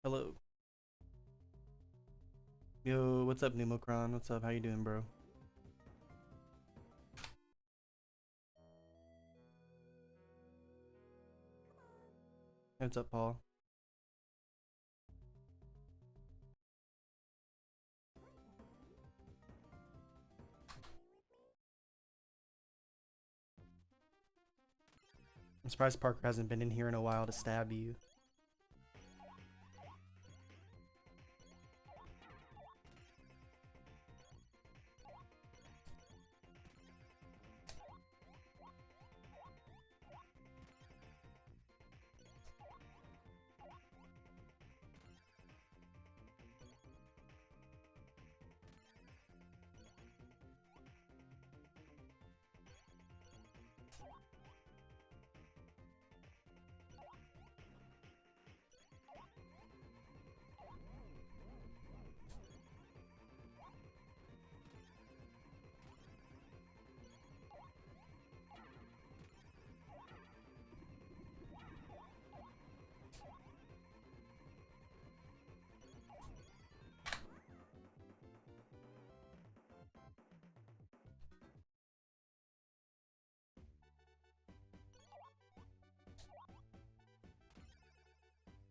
Hello. Yo, what's up, Numocron? What's up? How you doing, bro? What's up, Paul? I'm surprised Parker hasn't been in here in a while to stab you.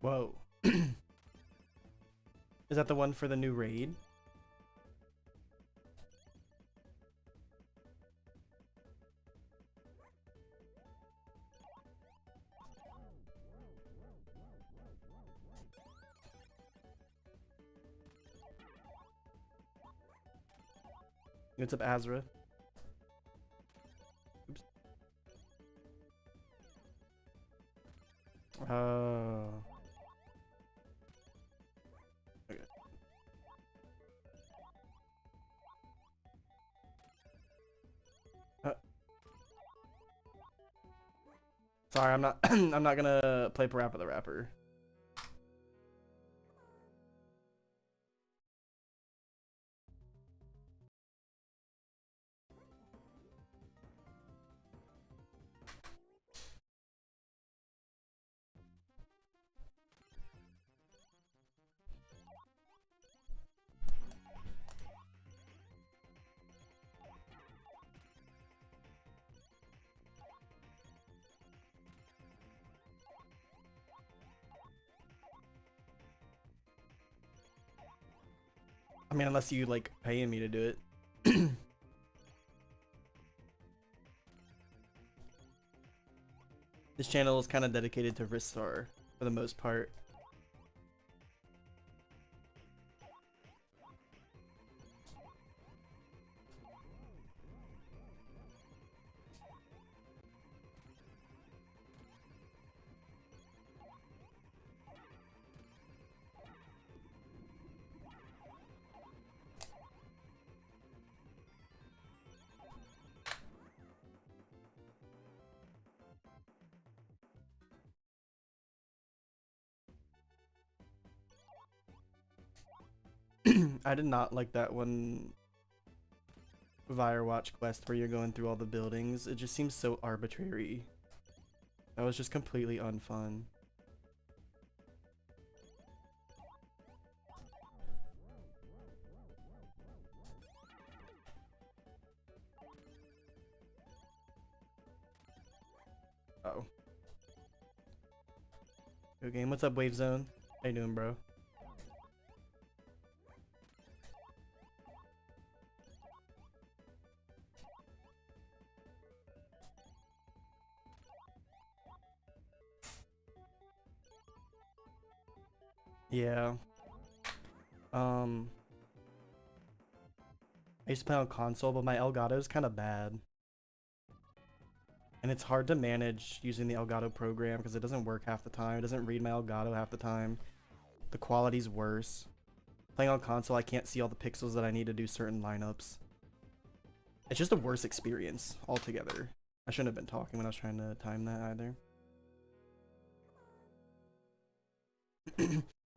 Whoa. Is that the one for the new raid? What's up, Azra? Oops. Oh. Okay. Sorry, I'm not I'm not gonna play Parappa the Rapper. I mean, unless you like paying me to do it. This channel is kind of dedicated to Ristar for the most part. I did not like that one Firewatch quest where you're going through all the buildings. It just seems so arbitrary. That was just completely unfun. Uh oh. Good game. What's up, Wave Zone? How you doing, bro? Yeah. I used to play on console, but my Elgato is kind of bad. And it's hard to manage using the Elgato program because it doesn't work half the time. It doesn't read my Elgato half the time. The quality's worse. Playing on console, I can't see all the pixels that I need to do certain lineups. It's just a worse experience altogether. I shouldn't have been talking when I was trying to time that either.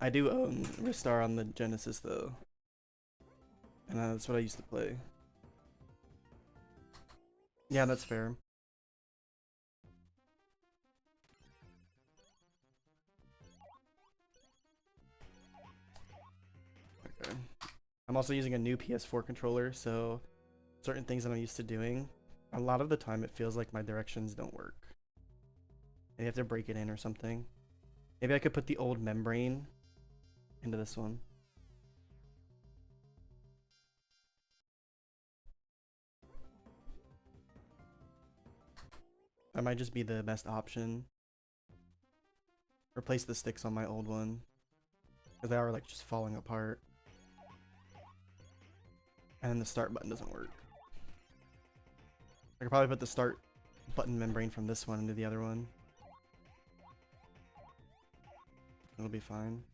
I do own Ristar on the Genesis though. And that's what I used to play. Yeah, that's fair. Okay. I'm also using a new PS4 controller, so certain things that I'm used to doing, a lot of the time it feels like my directions don't work. Maybe I have to break it in or something. Maybe I could put the old membrane into this one. That might just be the best option. Replace the sticks on my old one, because they are like just falling apart. And then the start button doesn't work. I could probably put the start button membrane from this one into the other one. It'll be fine.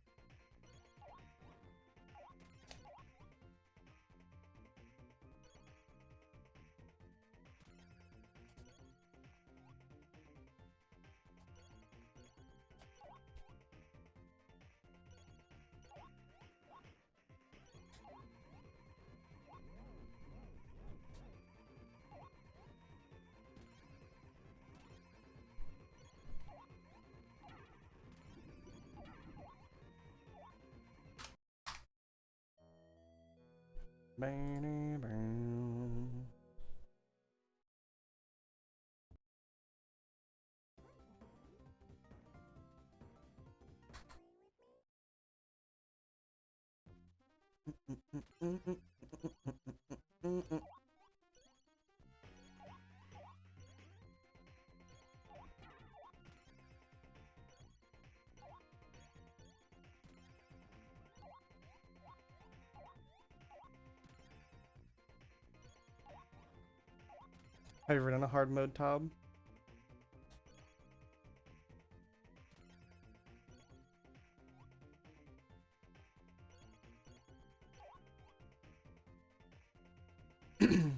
Have you ever done a hard mode, Tob?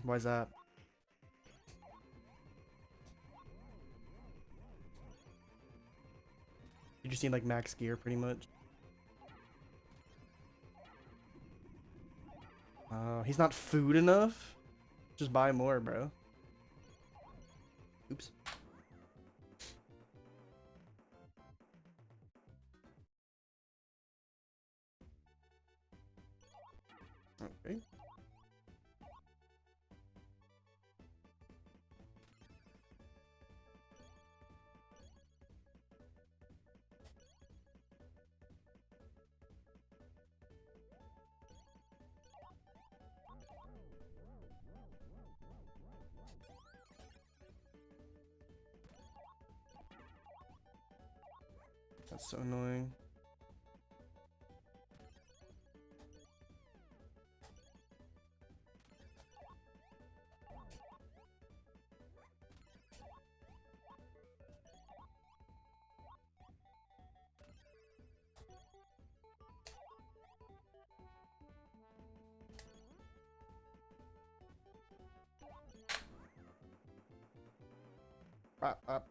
Why is that? You just need like max gear pretty much. He's not food enough? Just buy more, bro. Oops. Okay. That's so annoying. Up.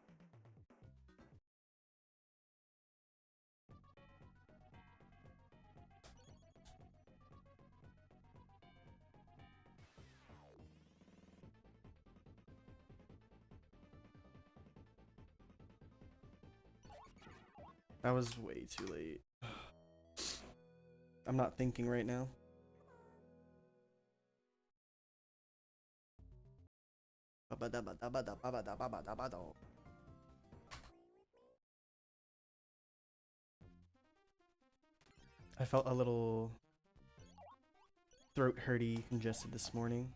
That was way too late. I'm not thinking right now. I felt a little throat hurty, congested this morning.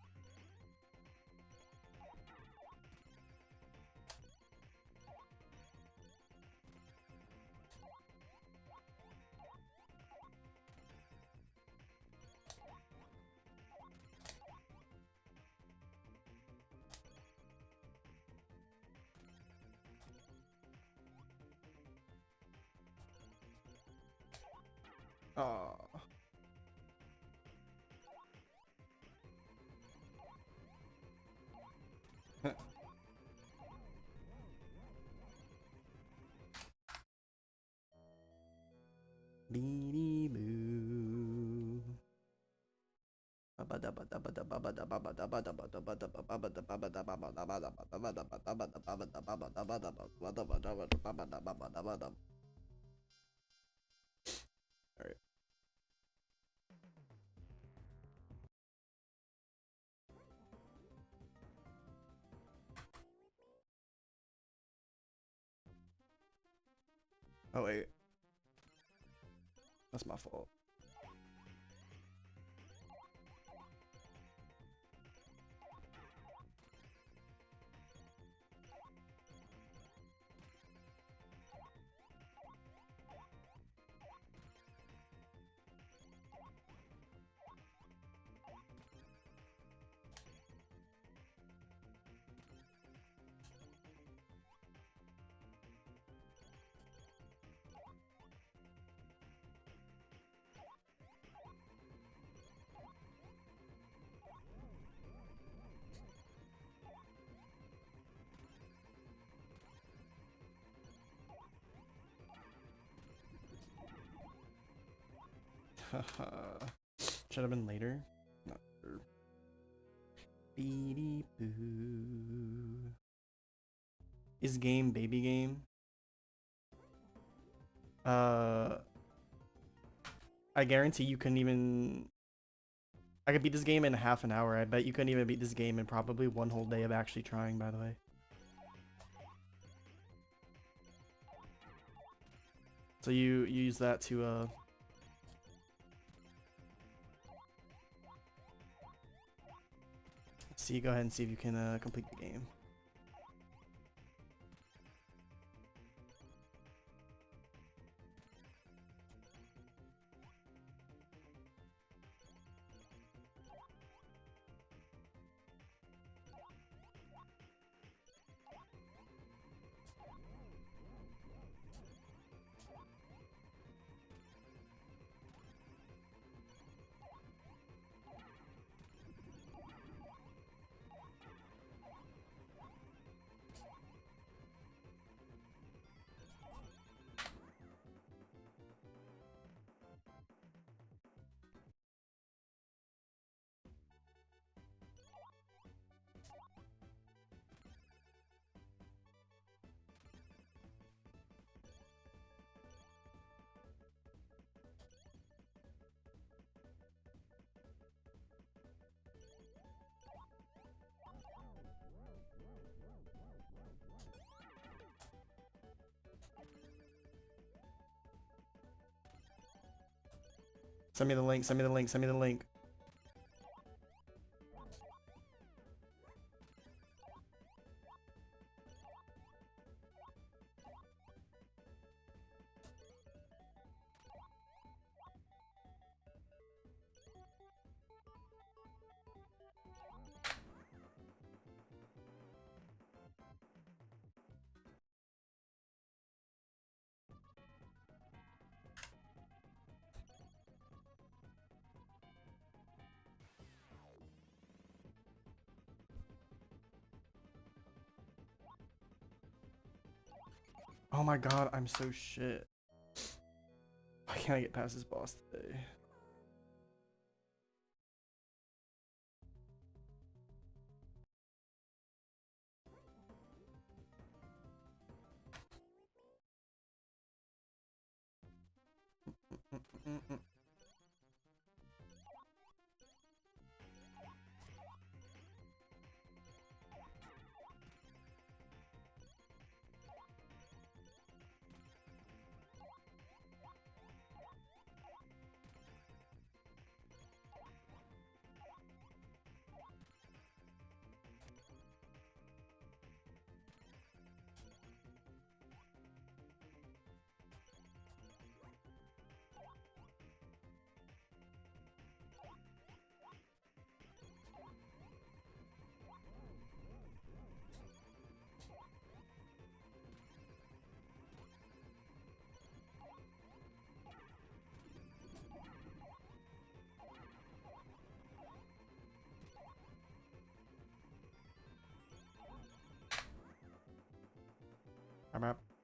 Oh. Beanie boo. Alright. Oh wait, that's my fault. Should have been later. Not sure. Beady boo. Is game baby game? I guarantee you couldn't even. I could beat this game in half an hour. I bet you couldn't even beat this game in probably one whole day of actually trying, by the way. So you use that to see, go ahead and see if you can complete the game. Send me the link, send me the link, send me the link. Oh my god, I'm so shit. Why can't I get past this boss today?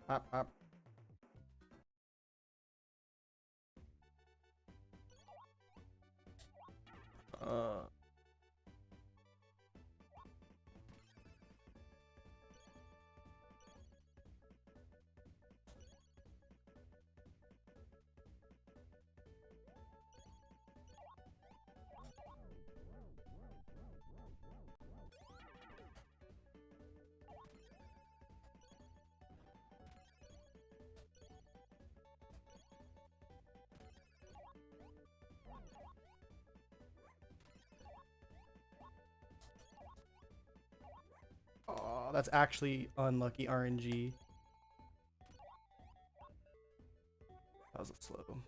Up. Uh. Oh, that's actually unlucky RNG. That was a slow.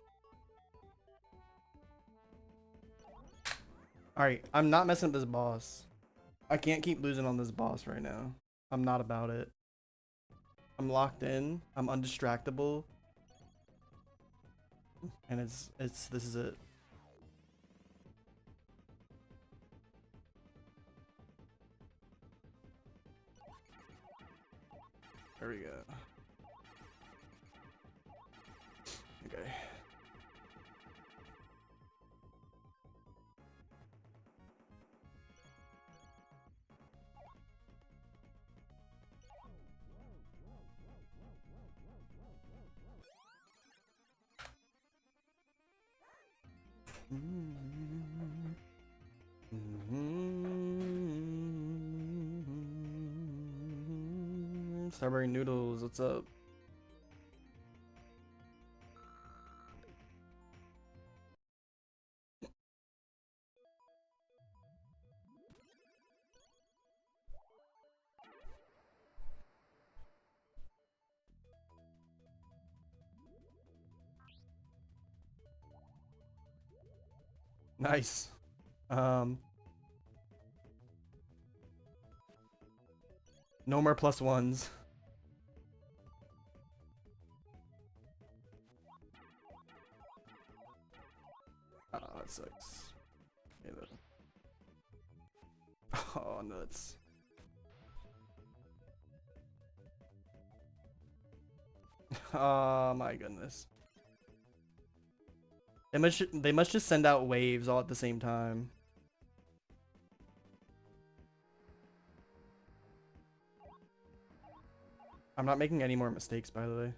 Alright, I'm not messing with this boss. I can't keep losing on this boss right now. I'm not about it. I'm locked in. I'm undistractable. And this is it. There we go. Okay. Strawberry noodles, what's up? Nice. No more +1s. That sucks. Oh, nuts. Oh my goodness. They must just send out waves all at the same time. I'm not making any more mistakes, by the way.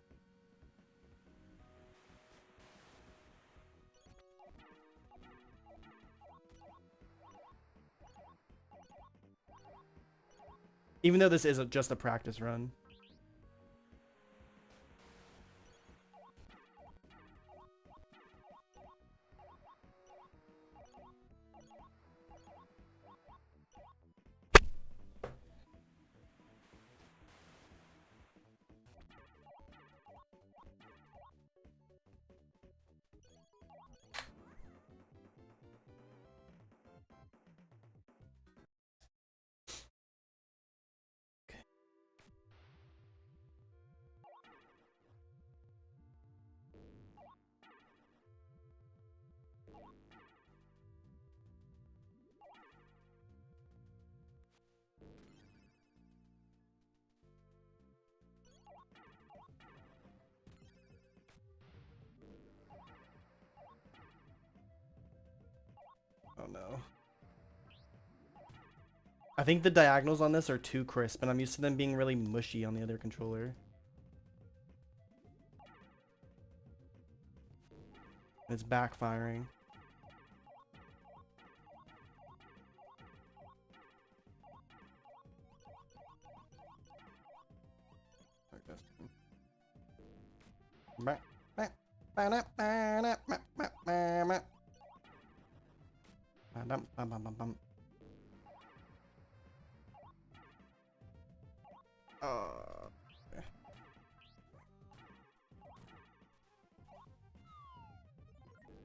Even though this is just a practice run. Oh no. I think the diagonals on this are too crisp, and I'm used to them being really mushy on the other controller. It's backfiring.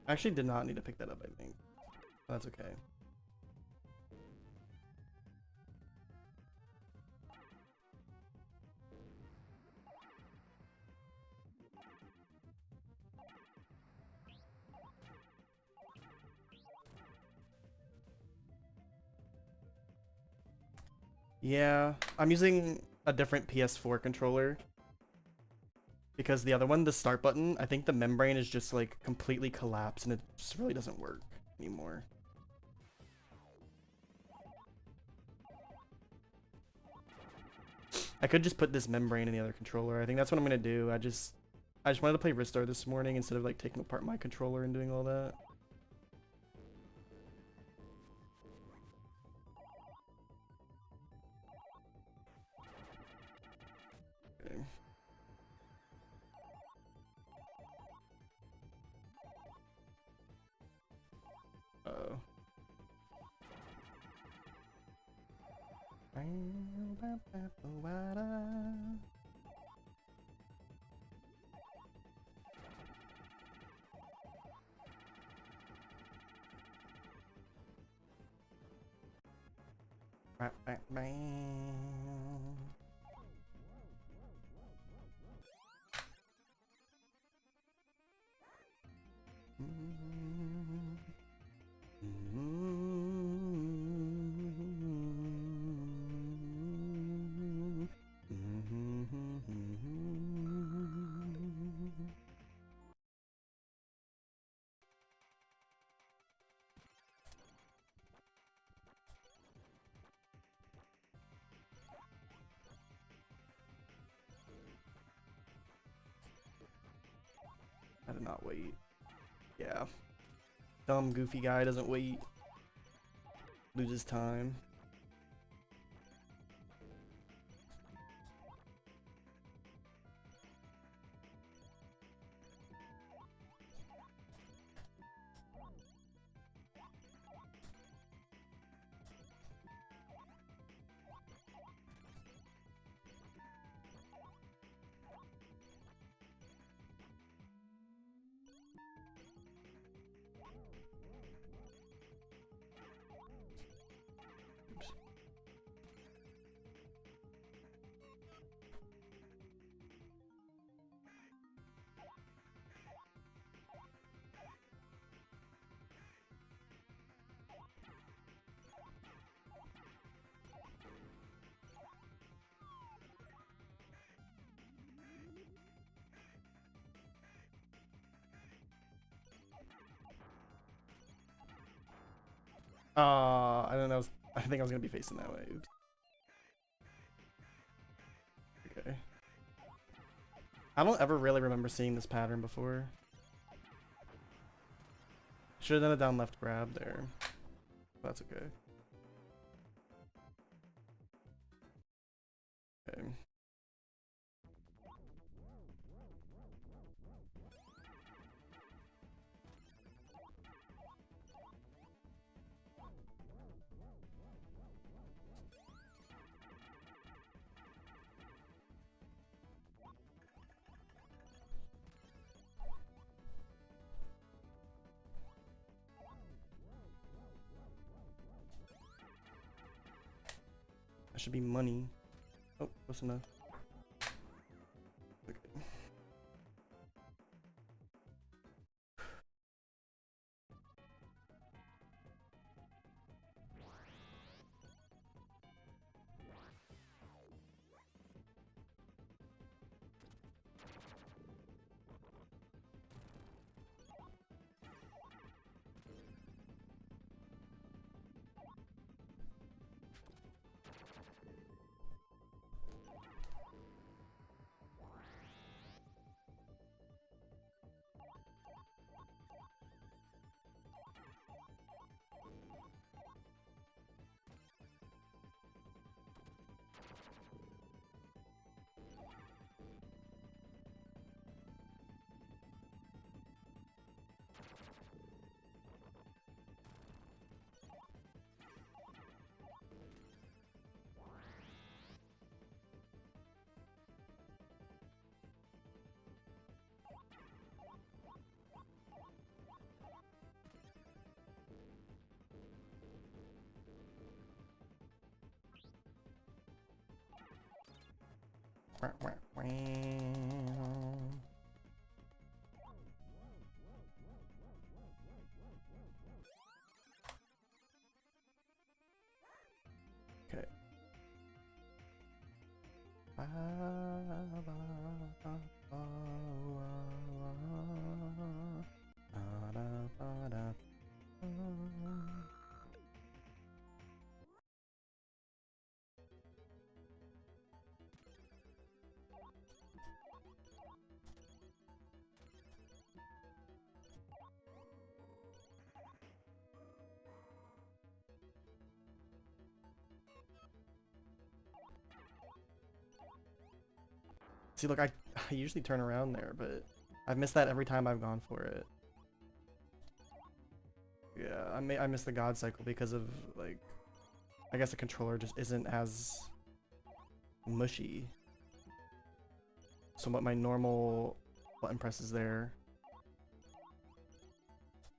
I actually did not need to pick that up, I think. That's okay. Yeah, I'm using a different PS4 controller. Because the other one, the start button, I think the membrane is just like completely collapsed and it just really doesn't work anymore. I could just put this membrane in the other controller. I think that's what I'm gonna do. I just wanted to play Ristar this morning instead of like taking apart my controller and doing all that. Okay. Uh-oh. I did not wait. Yeah. Dumb goofy guy doesn't wait. Loses time. I don't know. I think I was gonna be facing that way. Oops. Okay. I don't ever really remember seeing this pattern before. Should have done a down left grab there. That's okay. Okay. That should be money. Oh, close enough. Okay. Okay. See, look, I usually turn around there, but I've missed that every time I've gone for it. Yeah, I missed the God cycle because of, like, I guess the controller just isn't as mushy. So what my normal button presses there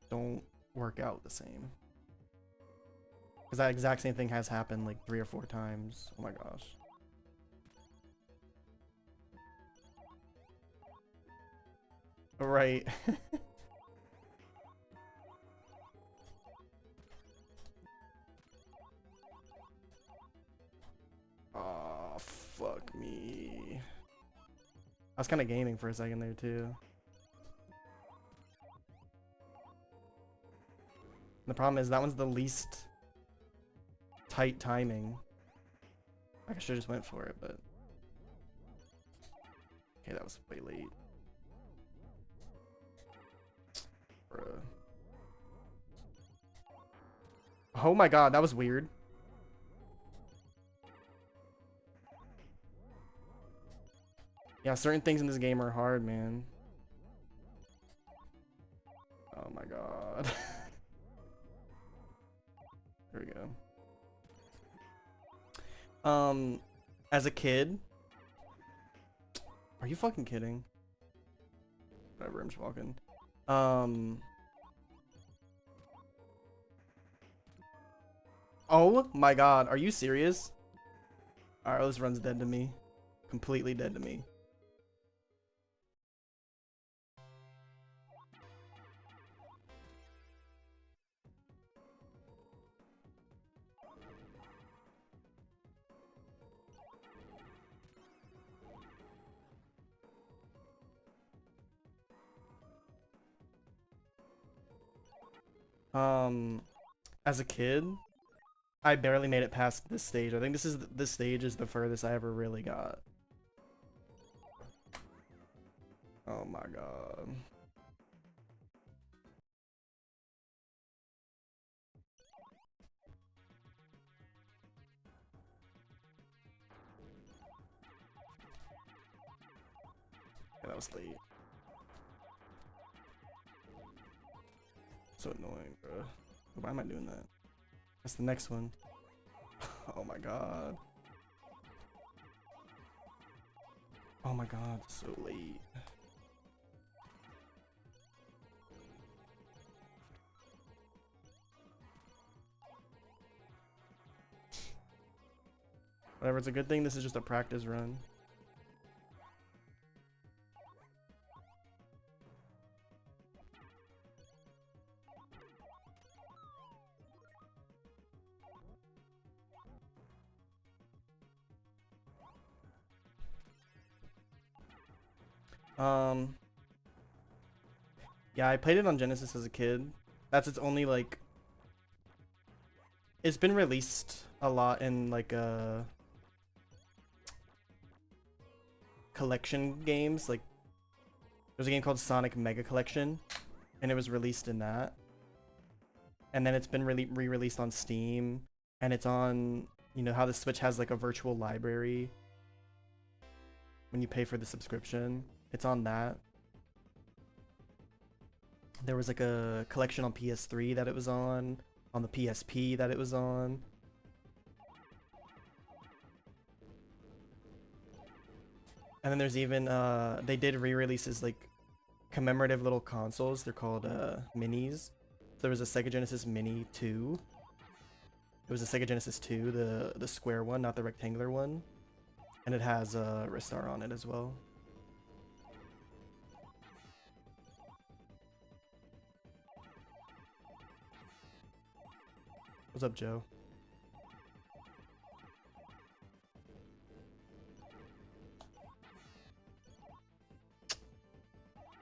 don't work out the same. Because that exact same thing has happened like 3 or 4 times. Oh my gosh. Right. Oh, fuck me. I was kind of gaming for a second there too. The problem is that one's the least tight timing. I should have just went for it, but okay, that was way late. Bruh. Oh my god, that was weird. Yeah, certain things in this game are hard, man. Oh my god. There we go. As a kid, are you fucking kidding? Whatever, I'm just walking. Oh my god, are you serious? Alright, this run's dead to me. Completely dead to me. As a kid, I barely made it past this stage. I think this stage is the furthest I ever really got. Oh my god. Yeah, that was late. So annoying, bro. Why am I doing that? That's the next one. Oh my god. Oh my god, so late. Whatever, it's a good thing this is just a practice run. Yeah, I played it on Genesis as a kid. That's its only like it's been released a lot in like collection games. Like there's a game called Sonic Mega Collection and it was released in that. And then it's been re-released on Steam and it's on, you know how the Switch has like a virtual library when you pay for the subscription. It's on that. There was like a collection on PS3 that it was on the PSP that it was on. And then there's even they did re-releases like commemorative little consoles. They're called minis. So there was a Sega Genesis Mini 2. It was a Sega Genesis 2, the square one, not the rectangular one. And it has Ristar on it as well. What's up, Joe?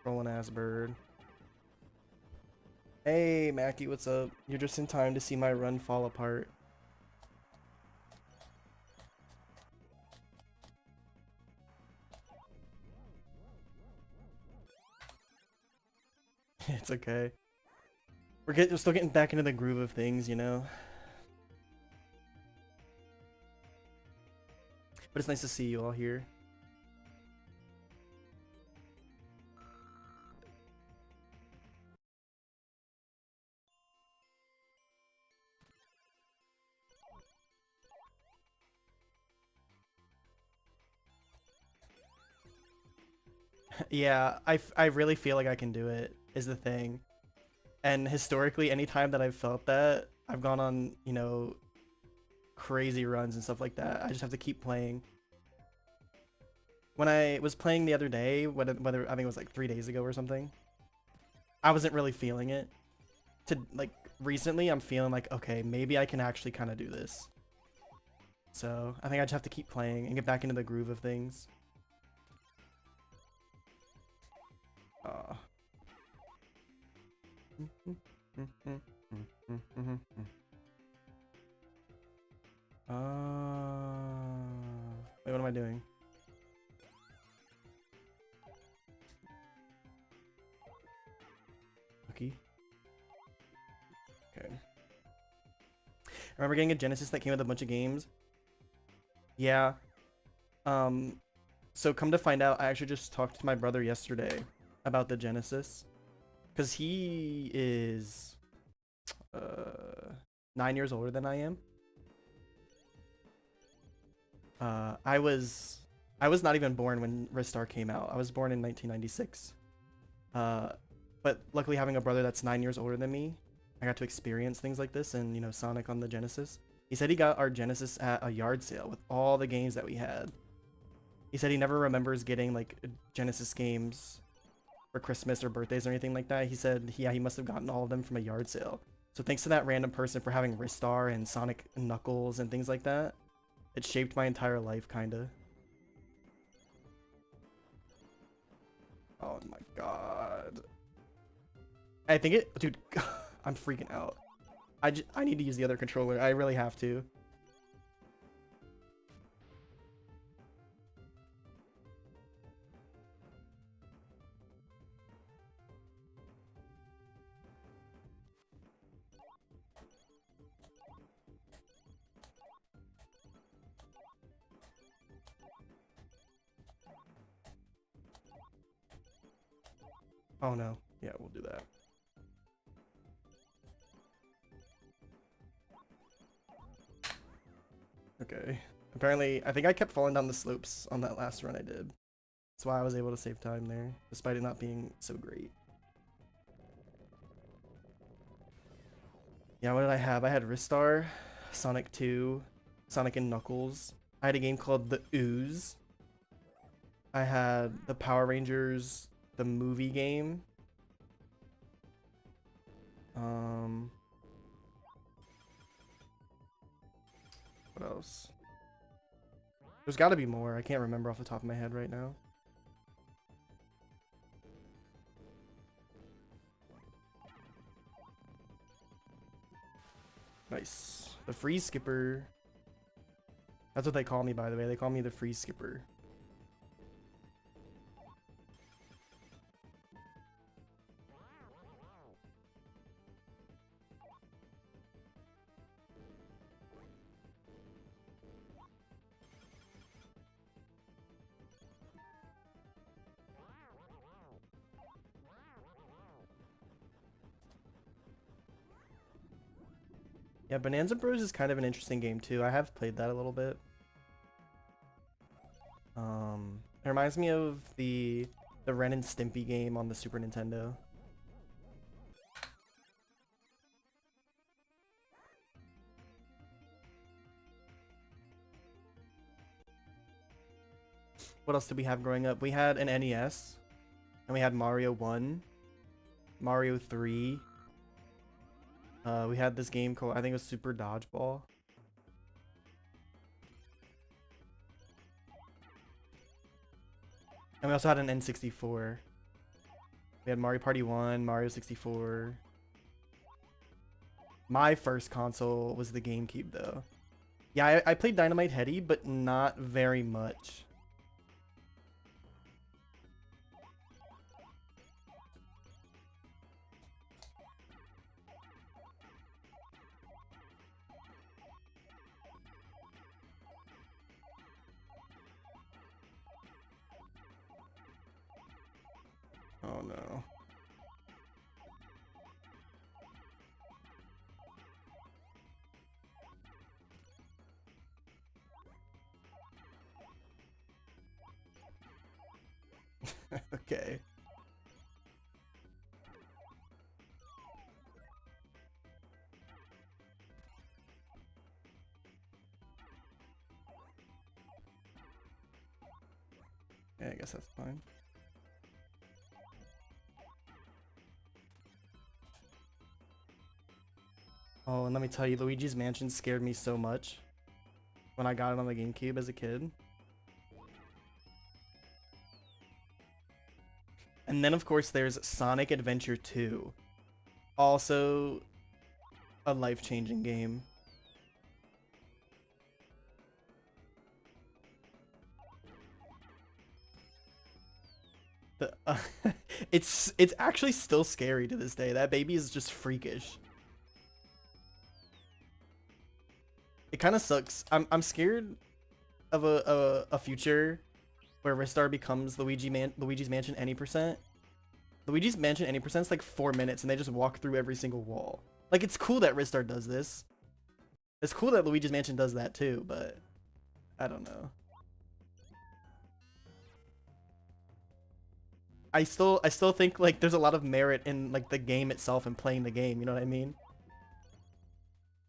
Rolling ass bird. Hey, Mackie, what's up? You're just in time to see my run fall apart. It's okay. We're still getting back into the groove of things, you know? But it's nice to see you all here. Yeah, I really feel like I can do it, is the thing. And historically, anytime that I've felt that, I've gone on, you know, crazy runs and stuff like that. I just have to keep playing. When I was playing the other day, whether I think it was like 3 days ago or something, I wasn't really feeling it. Like recently, I'm feeling like, okay, maybe I can actually kind of do this. So I think I just have to keep playing and get back into the groove of things. Uh. Wait, what am I doing? Okay. Okay. I remember getting a Genesis that came with a bunch of games. Yeah. So come to find out, I actually just talked to my brother yesterday about the Genesis. Because he is 9 years older than I am. I was not even born when Ristar came out. I was born in 1996. But luckily having a brother that's 9 years older than me, I got to experience things like this and, you know, Sonic on the Genesis. He said he got our Genesis at a yard sale with all the games that we had. He said he never remembers getting like Genesis games for Christmas or birthdays or anything like that. He said, yeah, he must have gotten all of them from a yard sale. So thanks to that random person for having Ristar and Sonic and Knuckles and things like that. It shaped my entire life, kinda. Oh my god. I think it, dude, I'm freaking out. I need to use the other controller. I really have to. Oh no. Yeah, we'll do that. Okay. Apparently, I think I kept falling down the slopes on that last run I did. That's why I was able to save time there, despite it not being so great. Yeah, what did I have? I had Ristar, Sonic 2, Sonic and Knuckles. I had a game called The Ooze. I had the Power Rangers, the movie game. What else? There's got to be more. I can't remember off the top of my head right now. Nice. The freeze skipper. That's what they call me, by the way. They call me the freeze skipper. Yeah, Bonanza Bros is kind of an interesting game too. I have played that a little bit. It reminds me of the Ren and Stimpy game on the Super Nintendo. What else did we have growing up? We had an NES, and we had Mario 1, Mario 3. We had this game called, I think it was Super Dodgeball. And we also had an N64. We had Mario Party 1, Mario 64. My first console was the GameCube though. Yeah, I played Dynamite Heady, but not very much. Oh no. Okay. Yeah, I guess that's fine. Oh, and let me tell you, Luigi's Mansion scared me so much when I got it on the GameCube as a kid. And then, of course, there's Sonic Adventure 2. Also a life-changing game. The, it's actually still scary to this day. That baby is just freakish. It kind of sucks. I'm scared of a future where Ristar becomes Luigi's Mansion any percent. Luigi's Mansion any percent is like 4 minutes and they just walk through every single wall. Like, it's cool that Ristar does this. It's cool that Luigi's Mansion does that too, but I don't know. I still think like there's a lot of merit in like the game itself and playing the game, you know what I mean?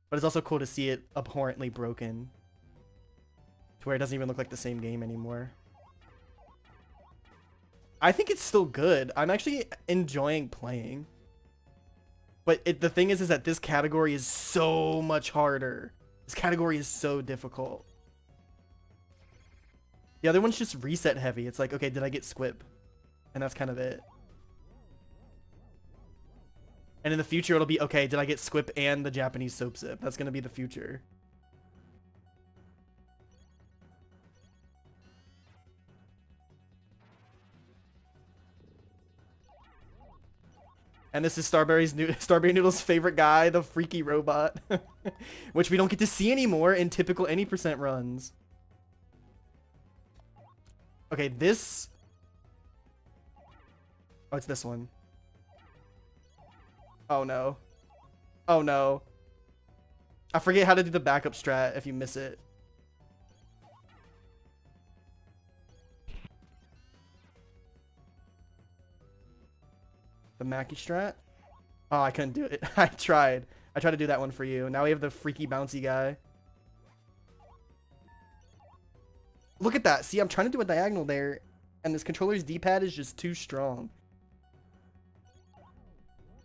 But it's also cool to see it abhorrently broken to where it doesn't even look like the same game anymore. I think it's still good. I'm actually enjoying playing. But the thing is that this category is so much harder. This category is so difficult. The other one's just reset heavy. It's like, okay, did I get Squip? And that's kind of it. And in the future, it'll be, okay, did I get Squip and the Japanese soap zip? That's going to be the future. And this is Starberry Noodle's favorite guy, the freaky robot. Which we don't get to see anymore in typical any percent runs. Okay, this... Oh, it's this one. Oh, no. Oh, no. I forget how to do the backup strat if you miss it. The Mackie strat? Oh, I couldn't do it. I tried. I tried to do that one for you. Now we have the freaky bouncy guy. Look at that. See, I'm trying to do a diagonal there, and this controller's D-pad is just too strong.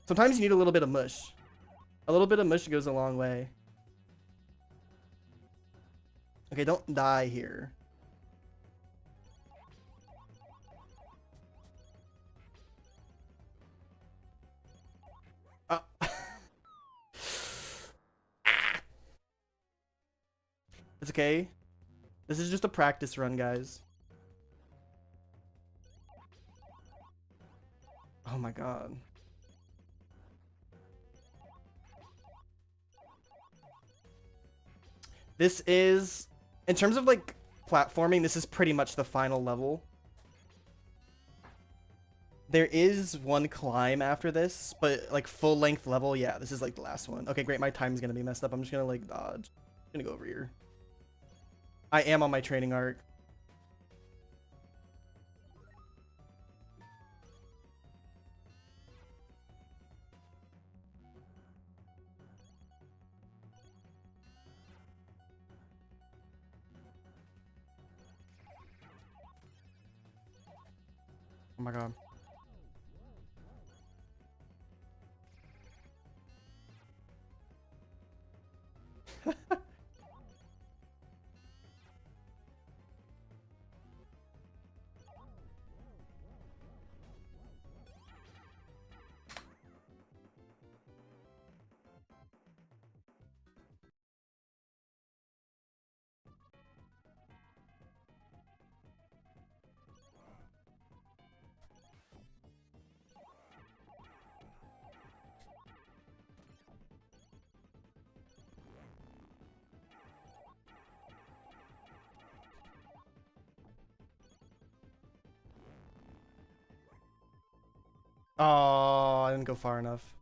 Sometimes you need a little bit of mush. A little bit of mush goes a long way. Okay, don't die here. It's okay. This is just a practice run, guys. Oh my god. This is, in terms of like platforming, this is pretty much the final level. There is one climb after this, but like full length level, yeah, this is like the last one. Okay, great, my time's gonna be messed up. I'm just gonna like dodge. I'm gonna go over here. I am on my training arc. Oh my god. Oh, I didn't go far enough.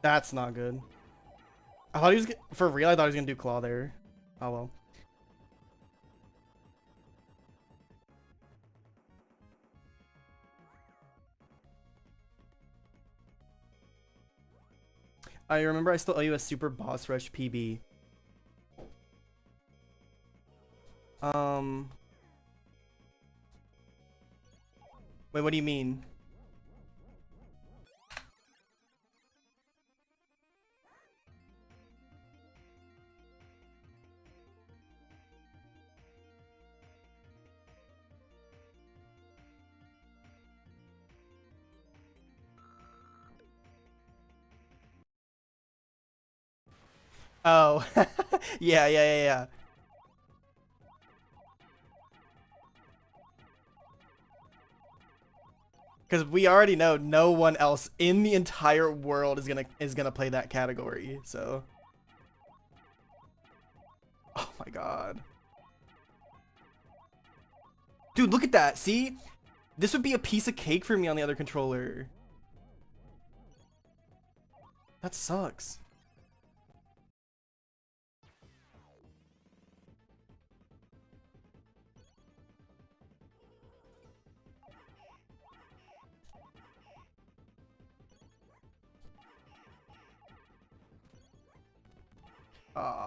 That's not good. I thought he was for real. I thought he was gonna do claw there. Oh well. I remember I still owe you a super boss rush PB. Wait, what do you mean? Oh, yeah. Because we already know no one else in the entire world is gonna play that category. So, oh my god, dude, look at that. See, this would be a piece of cake for me on the other controller. That sucks.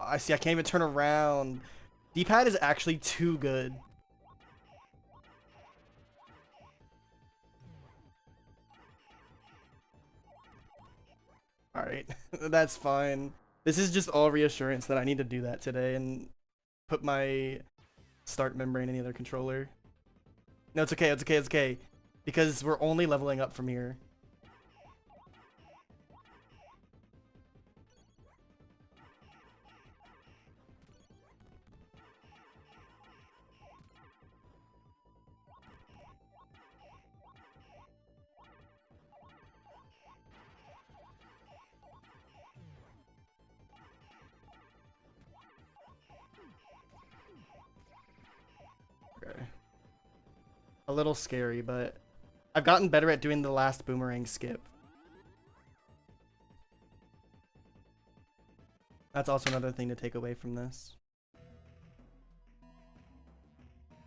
I see. I can't even turn around. D-pad is actually too good. All right, that's fine. This is just all reassurance that I need to do that today and put my start membrane in the other controller. No, it's okay. It's okay. It's okay. Because we're only leveling up from here. Okay. A little scary, but I've gotten better at doing the last boomerang skip. That's also another thing to take away from this.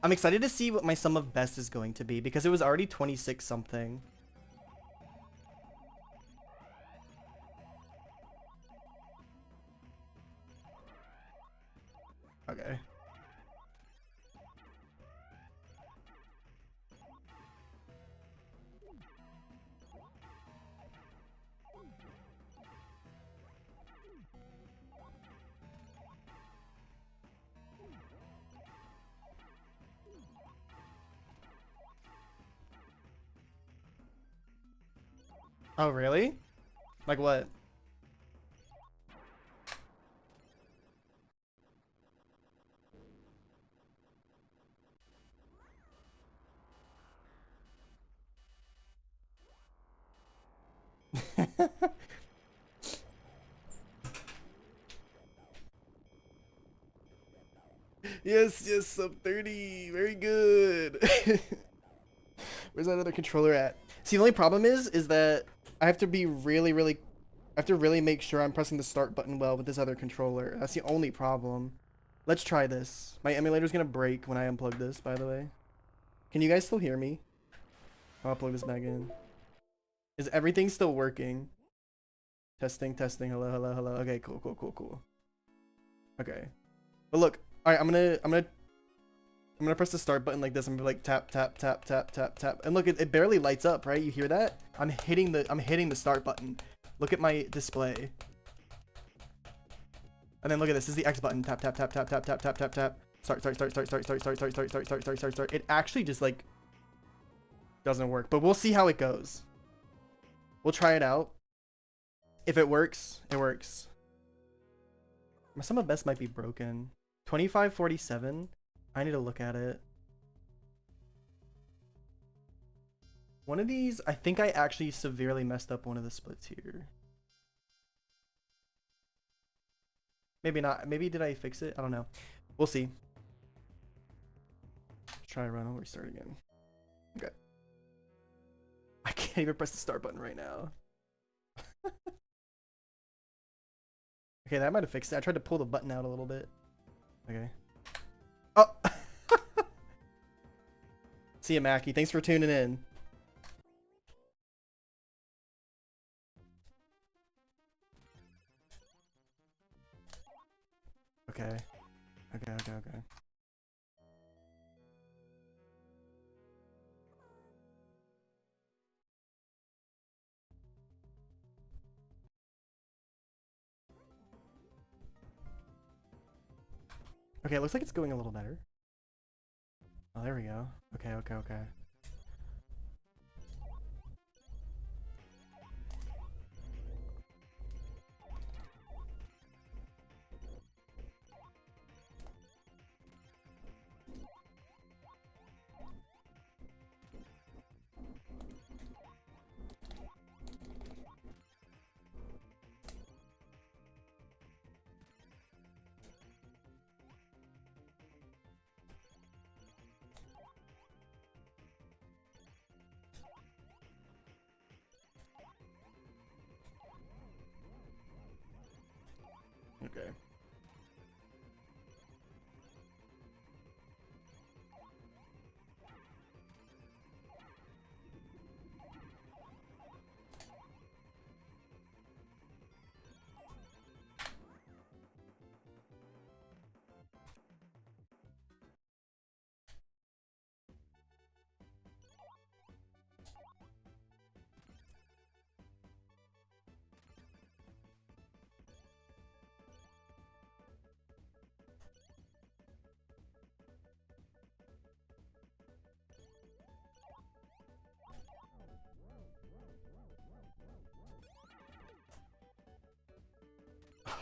I'm excited to see what my sum of best is going to be because it was already 26 something. Okay. Oh, really? Like what? Yes, yes, sub 30. Very good. Where's that other controller at? See, the only problem is that I have to be I have to really make sure I'm pressing the start button well with this other controller. That's the only problem. Let's try this. My emulator's gonna break when I unplug this, by the way. Can you guys still hear me? I'll plug this back in. Is everything still working? Testing, testing. Hello, hello, hello. Okay, cool. Okay. But look, all right, I'm gonna press the start button like this. I'm gonna be like tap, tap, tap, tap, tap, tap. And look, it barely lights up, right? You hear that? I'm hitting the start button. Look at my display. And then look at this. This is the X button. Tap, tap, tap, tap, tap, tap, tap, tap, tap. Start. It actually just like doesn't work, but we'll see how it goes. We'll try it out. If it works, it works. My sum of best might be broken. 2547. I need to look at it. One of these, I think I actually severely messed up one of the splits here. Maybe not. Maybe did I fix it? I don't know. We'll see. Try run. I'll restart again. Okay. I can't even press the start button right now. Okay, that might have fixed it. I tried to pull the button out a little bit. Okay. Oh! See ya, Mackie. Thanks for tuning in. Okay. Okay. Okay, it looks like it's going a little better. Oh, there we go. Okay. Okay.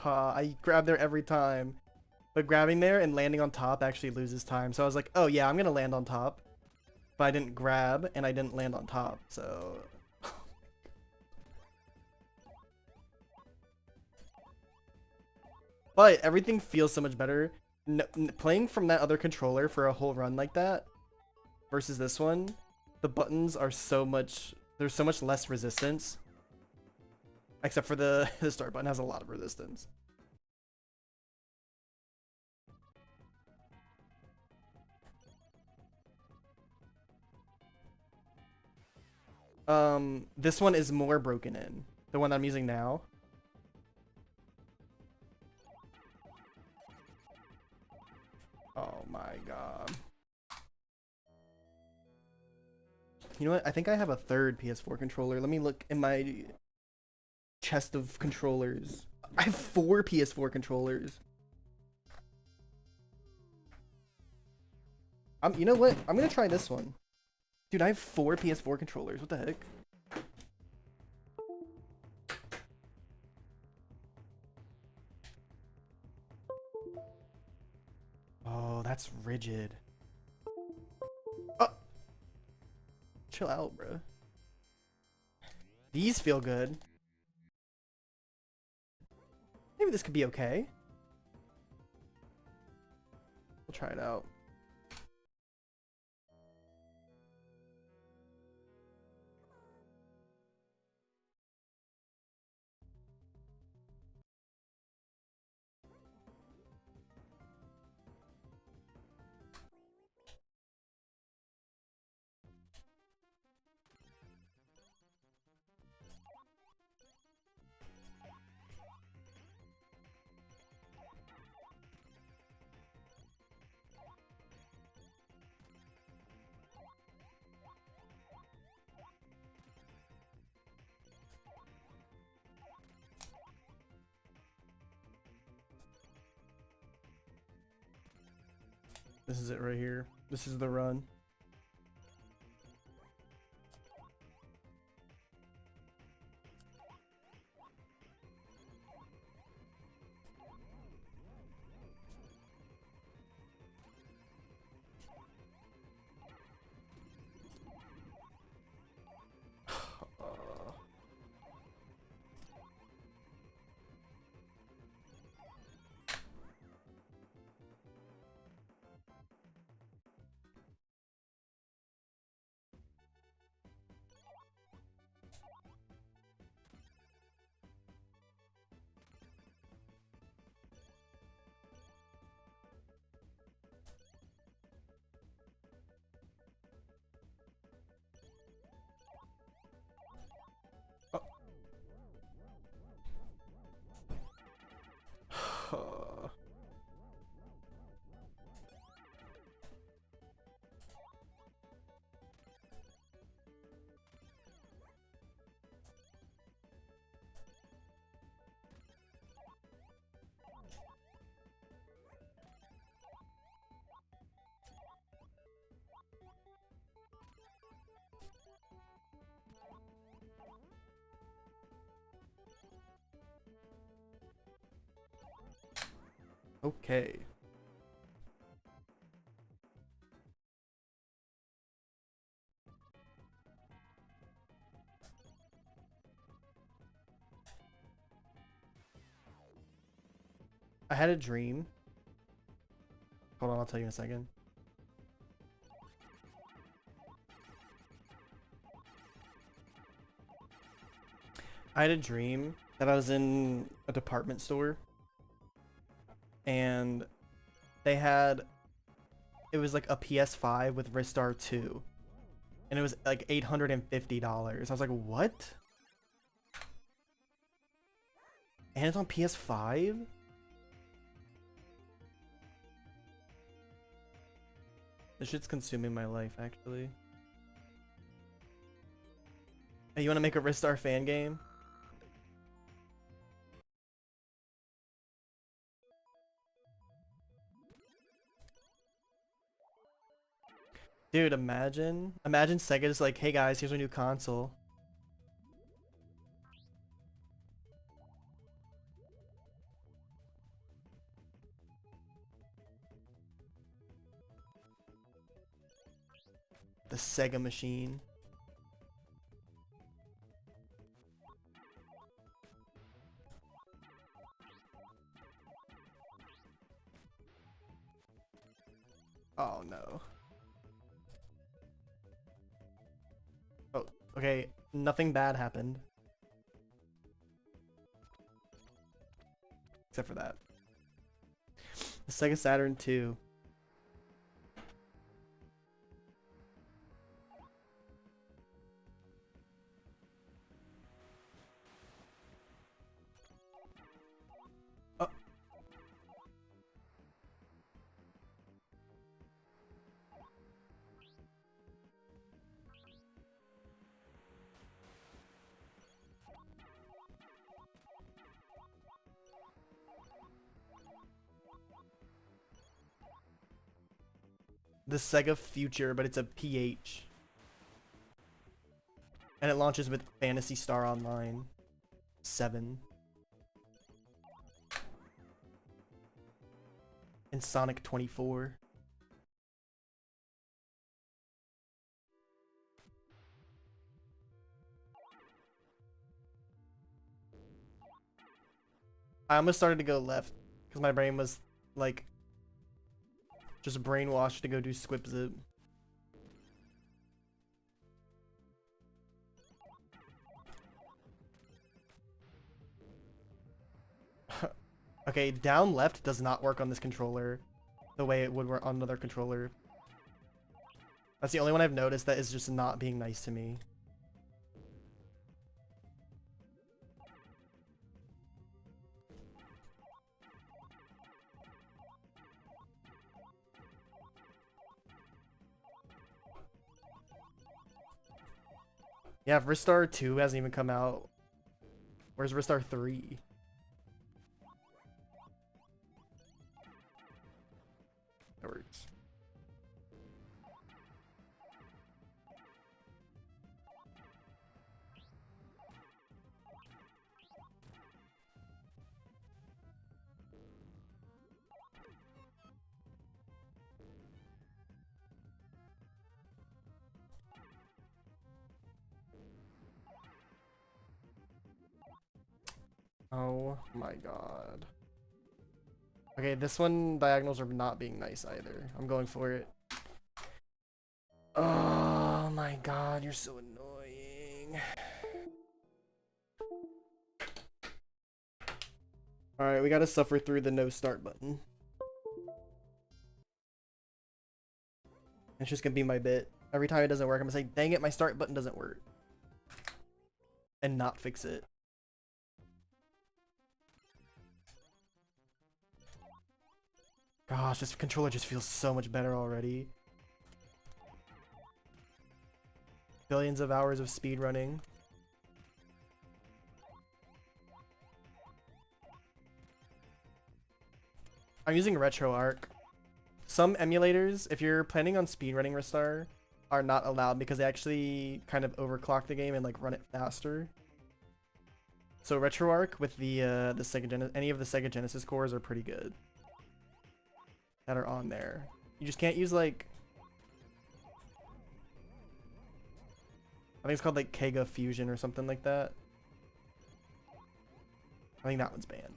I grab there every time. But grabbing there and landing on top actually loses time. So I was like, oh yeah, I'm gonna land on top. But I didn't grab and I didn't land on top, so... But everything feels so much better. Playing from that other controller for a whole run like that versus this one, the buttons are so much... There's so much less resistance. Except for the start button has a lot of resistance. This one is more broken in. The one I'm using now. Oh my god. You know what? I think I have a third PS4 controller. Let me look in my chest of controllers. I have 4 PS4 controllers. You know what? I'm gonna try this one. Dude, I have 4 PS4 controllers. What the heck? Oh, that's rigid. Oh! Chill out, bro. These feel good. Maybe this could be okay. We'll try it out. This is it right here. This is the run. Okay. I had a dream. Hold on, I'll tell you in a second. I had a dream that I was in a department store and it was like a PS5 with Ristar 2 and it was like $850. I was like, what? And it's on PS5? This shit's consuming my life, actually. Hey, you want to make a Ristar fan game? Dude, imagine Sega is like, hey guys, here's a new console. The Sega machine. Oh no. Oh, okay. Nothing bad happened. Except for that. The Sega Saturn 2. Oh. The Sega Future, but it's a PH. And it launches with Phantasy Star Online 7. And Sonic 24. I almost started to go left because my brain was like just brainwashed to go do Squip Zip. Okay, down left does not work on this controller the way it would work on another controller. That's the only one I've noticed that is just not being nice to me. Yeah, if Ristar 2 hasn't even come out. Where's Ristar 3? That works. Oh my god. Okay, this one diagonals are not being nice either. I'm going for it. Oh my god, you're so annoying. Alright, we gotta suffer through the no start button. It's just gonna be my bit. Every time it doesn't work, I'm gonna say, dang it, my start button doesn't work. And not fix it. Gosh, this controller just feels so much better already. Billions of hours of speedrunning. I'm using RetroArch. Some emulators, if you're planning on speedrunning Ristar, are not allowed because they actually kind of overclock the game and like run it faster. So RetroArch with the Sega Genesis, any of the Sega Genesis cores are pretty good. that are on there. You just can't use like, I think it's called like Kega Fusion or something like that. I think that one's banned.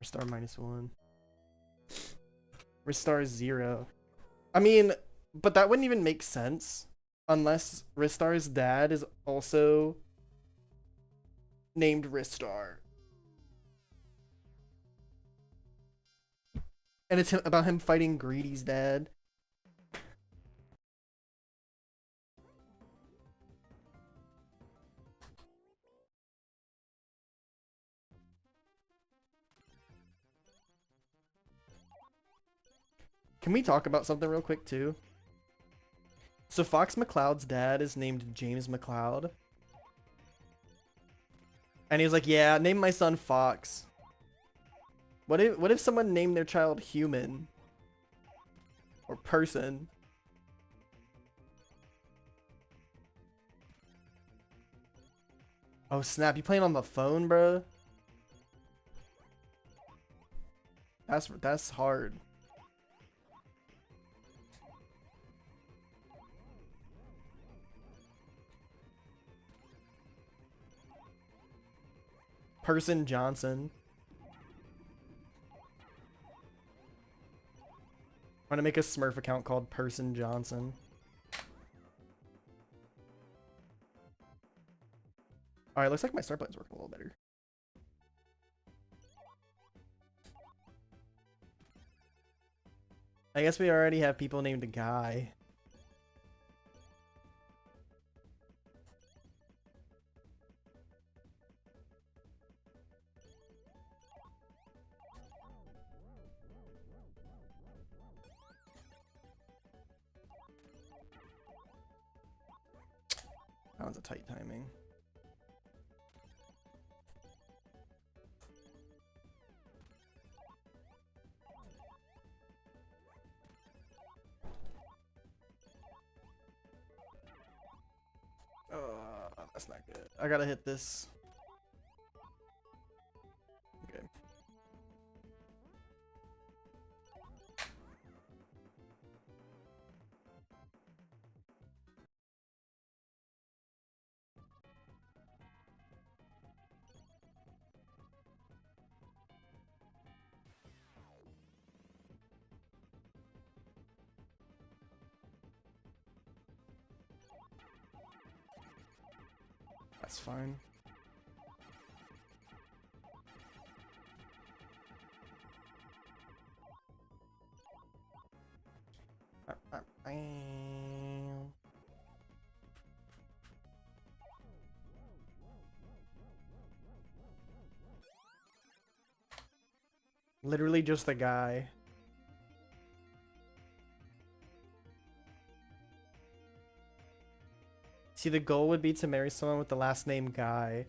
Ristar -1. Ristar 0. I mean, but that wouldn't even make sense unless Ristar's dad is also named Ristar. And it's about him fighting Greedy's dad. Can we talk about something real quick too? So Fox McCloud's dad is named James McCloud. And he was like, yeah, name my son Fox. What if someone named their child Human? Or Person? Oh snap, you playing on the phone, bro? That's hard. Person Johnson. I'm gonna make a Smurf account called Person Johnson. Alright, looks like my star plane's working a little better. I guess we already have people named Guy. That was a tight timing. That's not good. I gotta hit this. Okay. That's fine. Literally just the guy. See, the goal would be to marry someone with the last name Guy.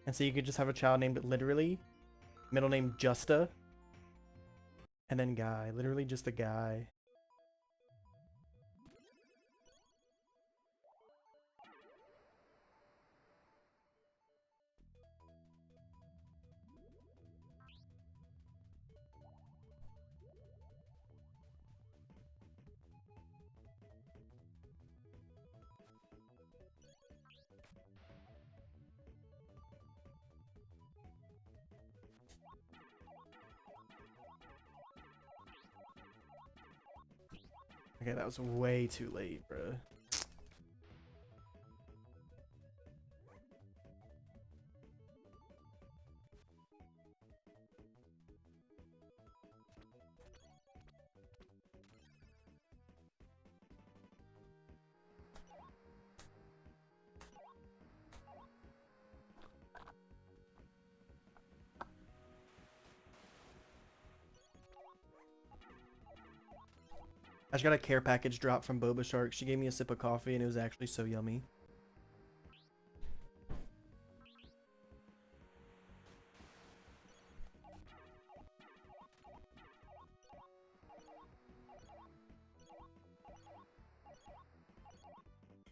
And so you could just have a child named literally, middle name Justa, and then Guy. Literally just a guy. Okay, that was way too late, bro. I just got a care package drop from Boba Shark. She gave me a sip of coffee and it was actually so yummy.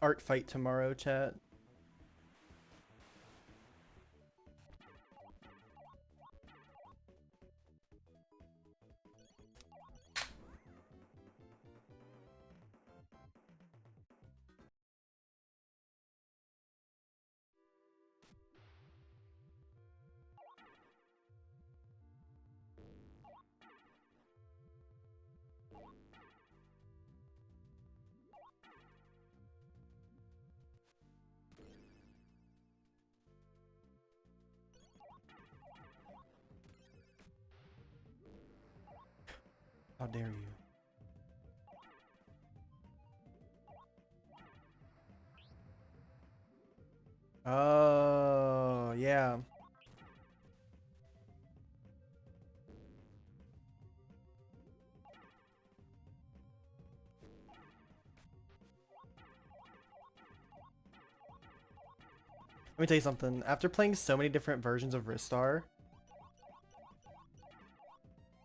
Art fight tomorrow, chat. How dare you? Oh, yeah. Let me tell you something. After playing so many different versions of Ristar,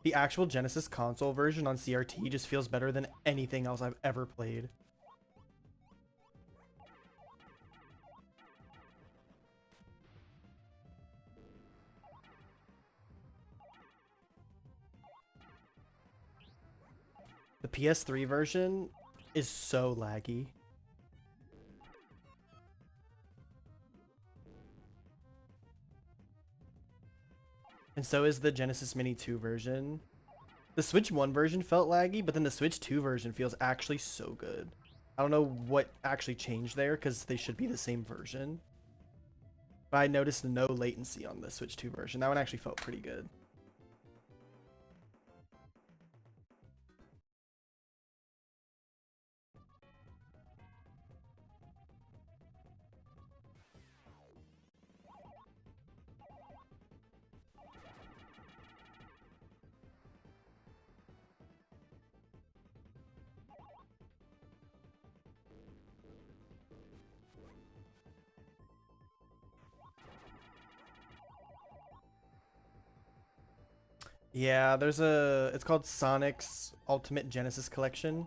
the actual Genesis console version on CRT just feels better than anything else I've ever played. The PS3 version is so laggy. And so is the Genesis Mini 2 version. The Switch 1 version felt laggy, but then the Switch 2 version feels actually so good. I don't know what actually changed there because they should be the same version. But I noticed no latency on the Switch 2 version. That one actually felt pretty good. Yeah, it's called Sonic's Ultimate Genesis Collection.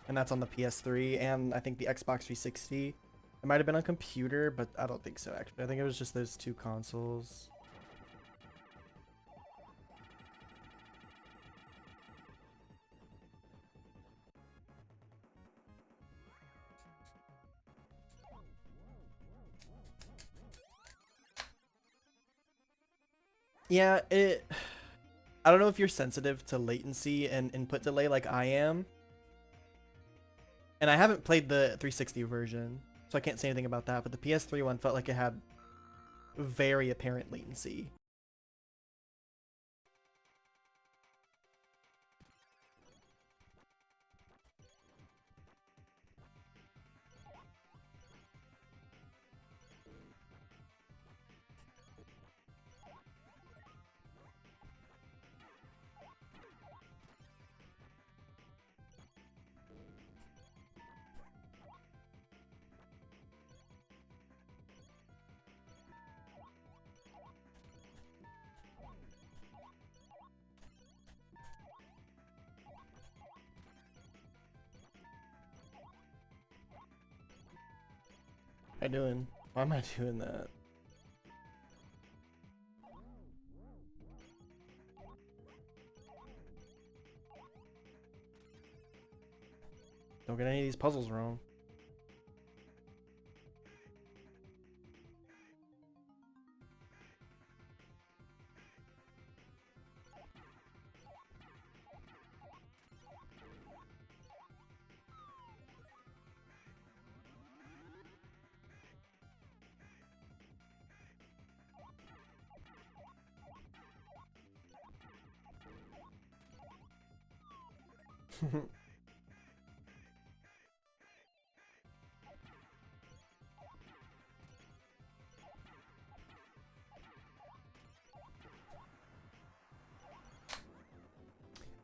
And that's on the PS3 and I think the Xbox 360. It might have been on computer, but I don't think so actually. I think it was just those two consoles. Yeah, I don't know if you're sensitive to latency and input delay like I am. And I haven't played the 360 version, so I can't say anything about that, but the PS3 one felt like it had very apparent latency. How you doing? Why am I doing that? Don't get any of these puzzles wrong.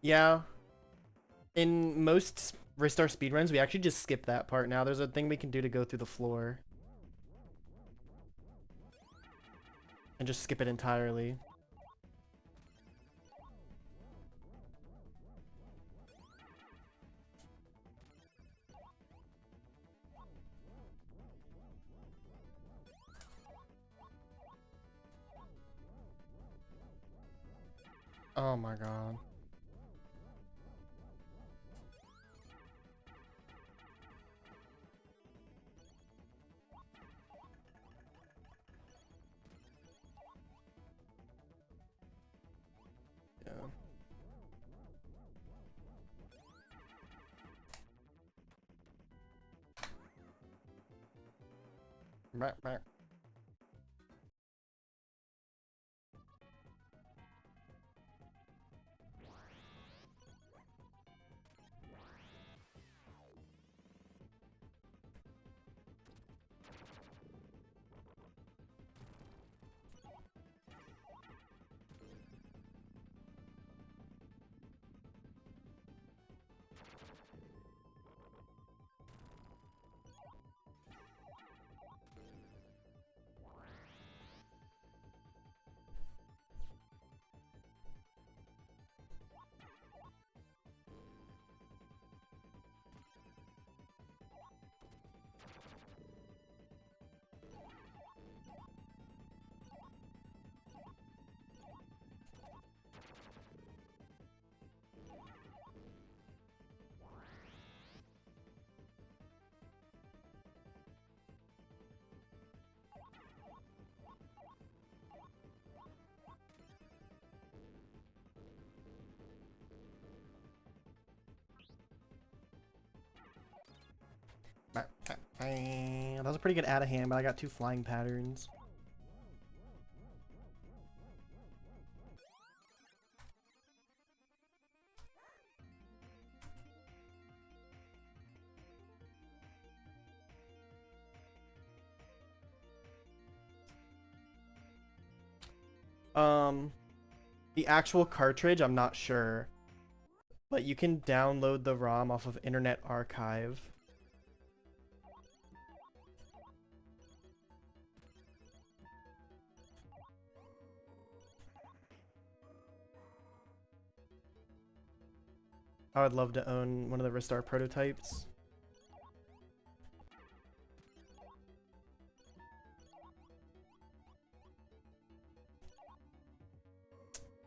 Yeah. In most Ristar speedruns, we actually just skip that part now. There's a thing we can do to go through the floor. And just skip it entirely. Oh my god. Yeah. Right. That was a pretty good out of hand, but I got 2 flying patterns. The actual cartridge, I'm not sure, but you can download the ROM off of Internet Archive. I would love to own one of the Ristar prototypes.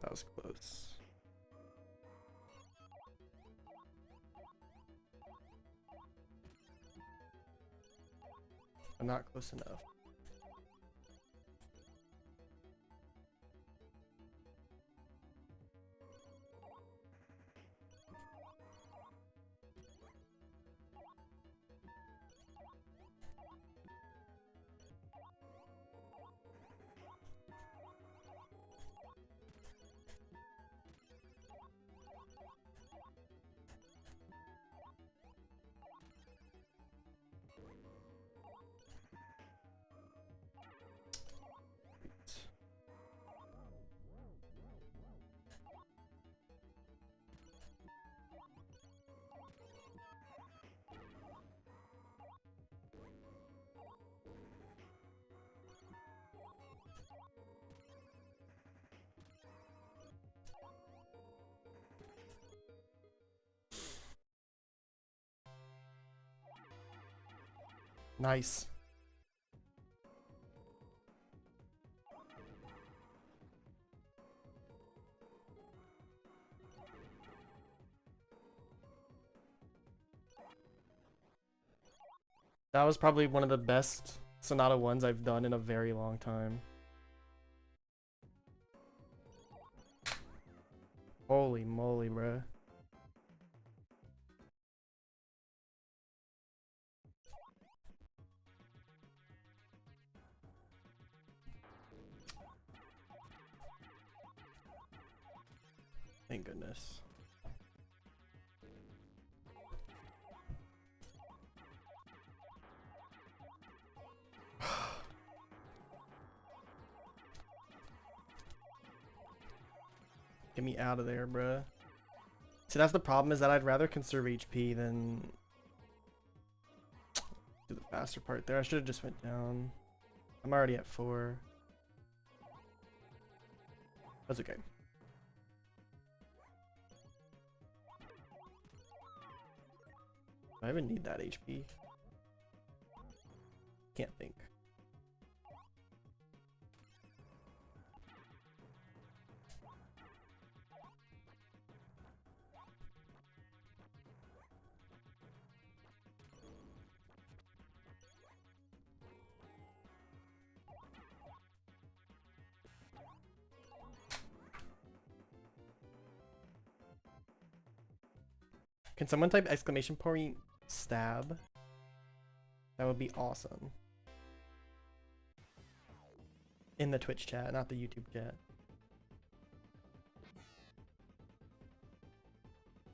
That was close. But not close enough. Nice. That was probably one of the best Sonata ones I've done in a very long time. Holy moly, bruh. Thank goodness. Get me out of there, bruh. See, that's the problem, is that I'd rather conserve HP than do the faster part there. I should have just went down. I'm already at 4. That's okay. I even need that HP. Can't think. Can someone type exclamation point stab? That would be awesome. In the Twitch chat, not the YouTube chat.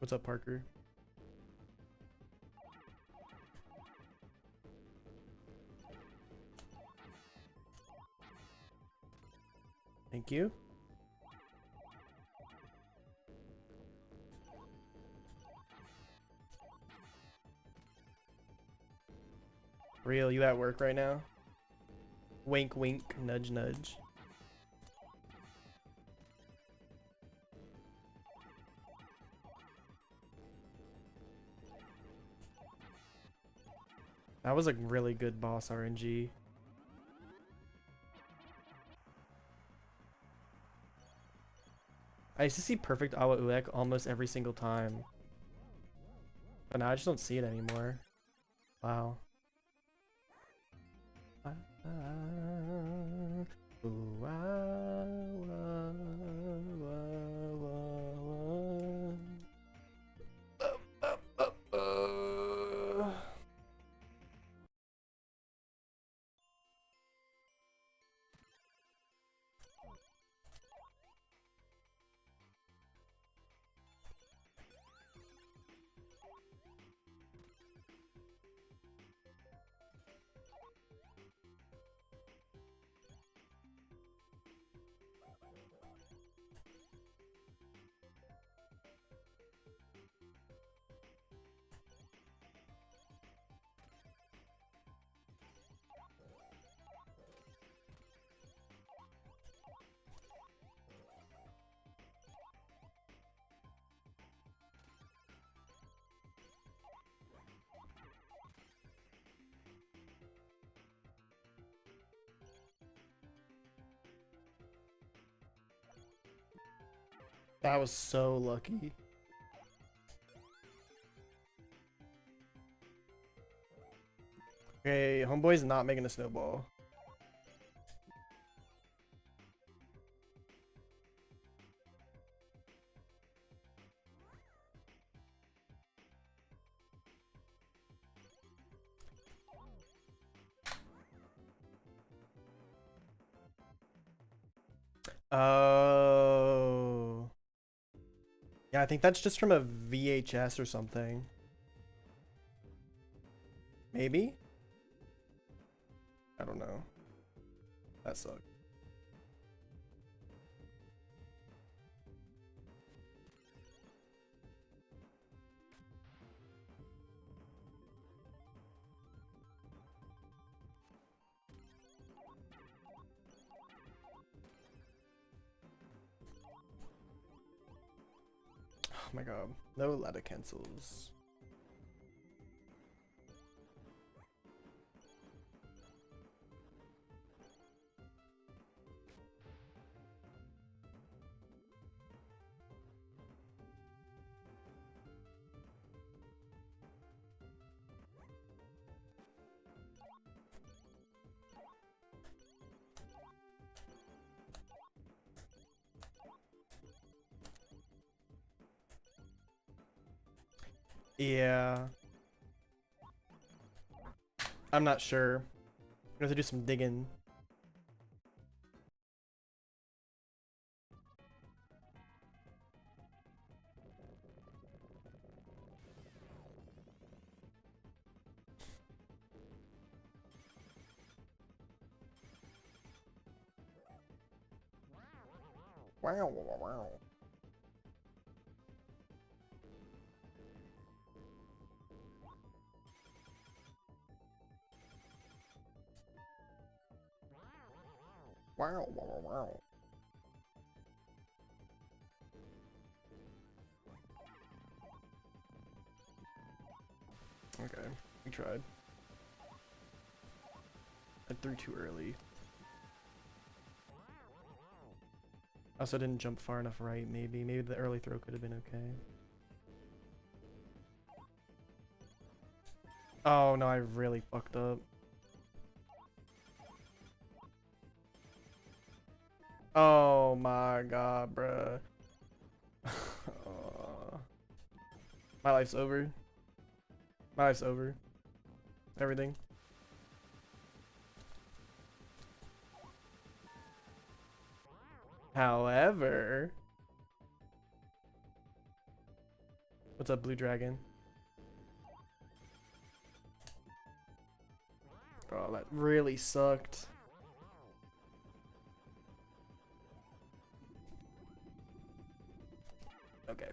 What's up, Parker? Thank you. Real, you at work right now? Wink, wink, nudge, nudge. That was a really good boss RNG. I used to see perfect Awa Uek almost every single time. But now I just don't see it anymore. Wow. Ooh, That was so lucky. Okay, homeboy's not making a snowball. Oh. Yeah, I think that's just from a VHS or something. Maybe? I don't know. That sucked. Oh my god. No ladder cancels. Yeah. I'm not sure. We have to do some digging. Wow, wow, wow. Wow, wow, wow. Okay, we tried. I threw too early. Also didn't jump far enough right, maybe. Maybe the early throw could have been okay. Oh no, I really fucked up. Oh my god, bruh. My life's over. My life's over. Everything. However, what's up, Blue Dragon? Oh, that really sucked. Okay.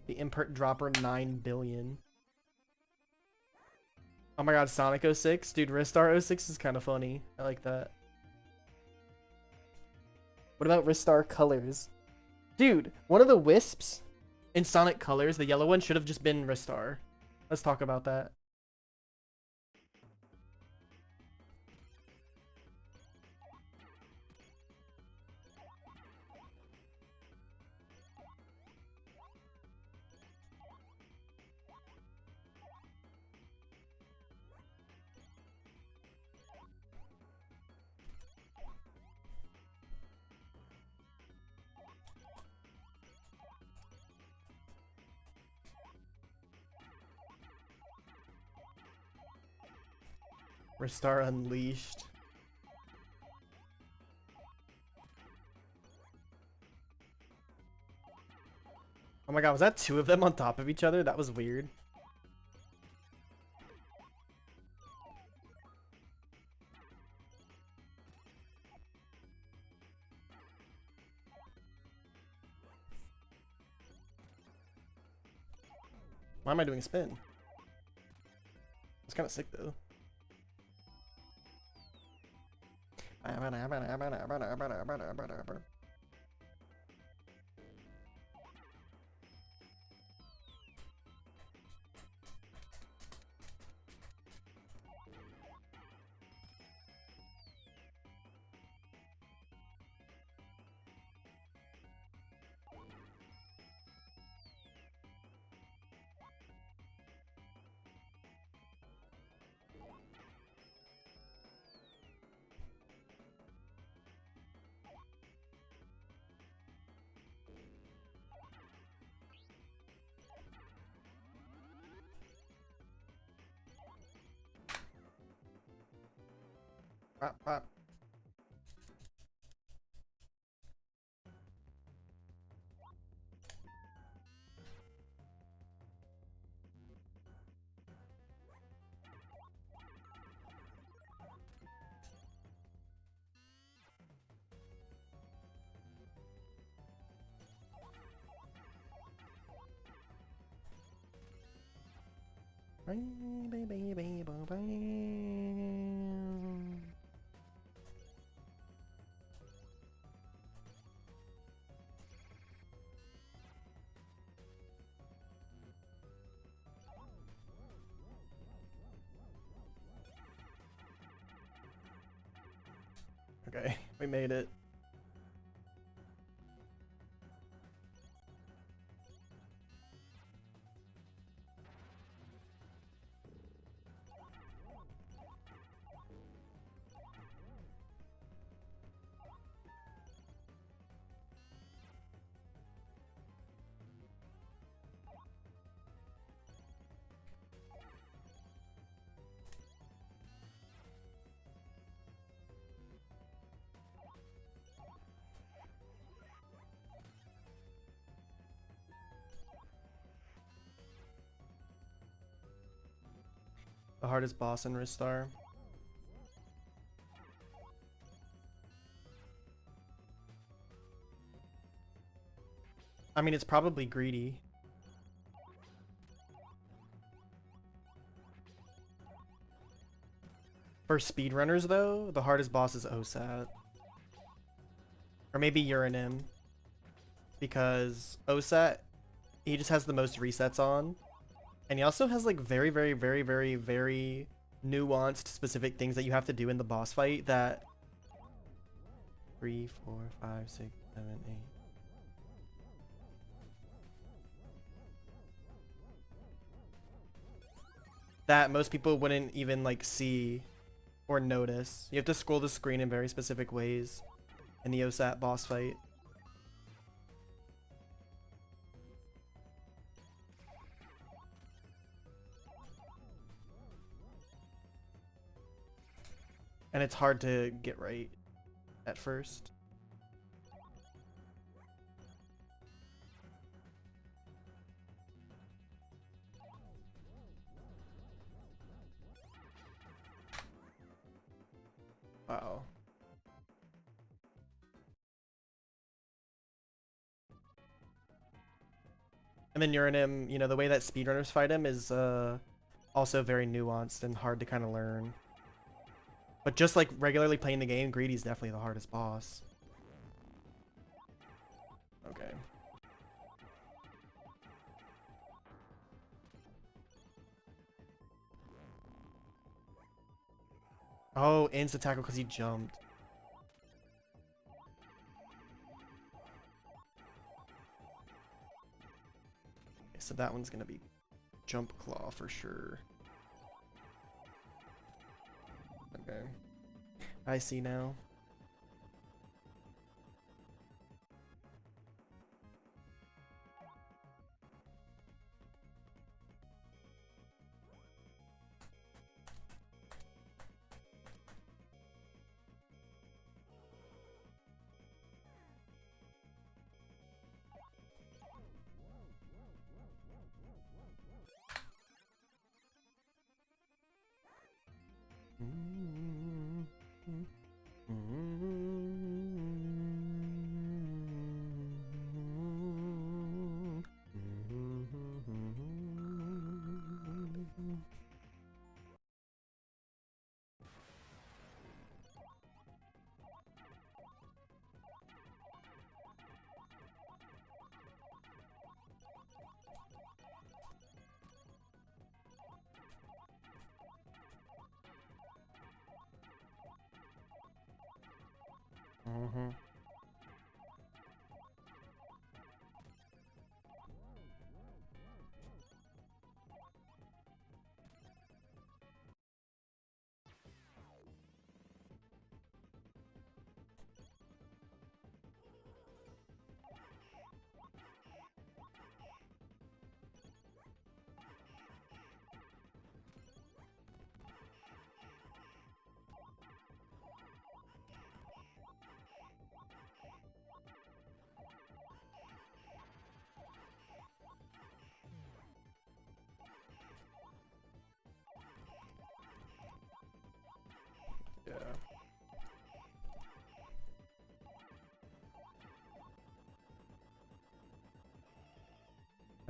The import dropper 9 billion. Oh my god, Sonic 06? Dude, Ristar 06 is kind of funny. I like that. What about Ristar Colors? Dude, one of the wisps in Sonic Colors, the yellow one, should have just been Ristar. Let's talk about that. Ristar Unleashed. Oh my god, was that two of them on top of each other? That was weird. Why am I doing a spin? It's kind of sick though. Bop, bop. Okay, we made it. The hardest boss in Ristar. I mean, it's probably greedy. For speedrunners, though, the hardest boss is OSAT. Or maybe Uranim. Because OSAT, he just has the most resets on. And he also has like very, very, very, very, very nuanced specific things that you have to do in the boss fight that 3, 4, 5, 6, 7, 8. That most people wouldn't even like see or notice. You have to scroll the screen in very specific ways in the OSAT boss fight. And it's hard to get right at first. Wow. And then Uranim, you know, the way that speedrunners fight him is also very nuanced and hard to kind of learn. But just like regularly playing the game, Greedy's definitely the hardest boss. Okay. Oh, insta tackle because he jumped. Okay, so that one's gonna be jump claw for sure. Okay. I see now. Mm-hmm.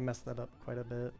messed that up quite a bit.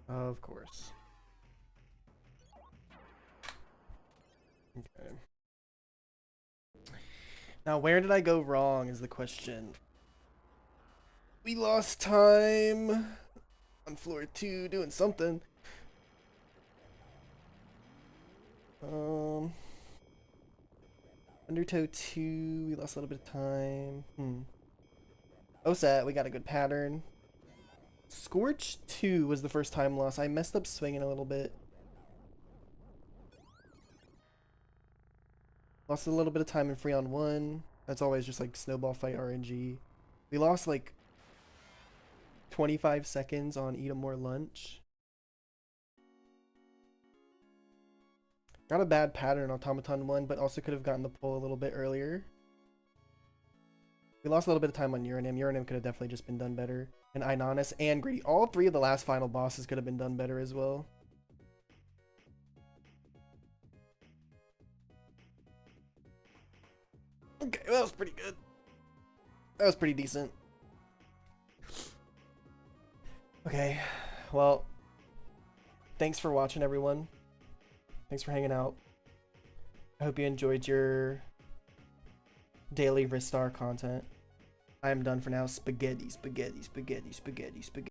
Of course. Okay. Now, where did I go wrong is the question. We lost time on floor 2 doing something. Undertow 2, we lost a little bit of time. OSAT, we got a good pattern. Scorch 2 was the first time loss. I messed up swinging a little bit. Lost a little bit of time in Freon 1. That's always just like snowball fight RNG. We lost like 25 seconds on Eat a More Lunch. Got a bad pattern on Automaton 1, but also could have gotten the pull a little bit earlier. We lost a little bit of time on Uranim. Uranim could have definitely just been done better. And Inonis and Greedy. All 3 of the last final bosses could have been done better as well. Okay, that was pretty good. That was pretty decent. Okay, well, thanks for watching, everyone. Thanks for hanging out. I hope you enjoyed your daily Ristar content. I am done for now. Spaghetti, spaghetti, spaghetti, spaghetti, spaghetti.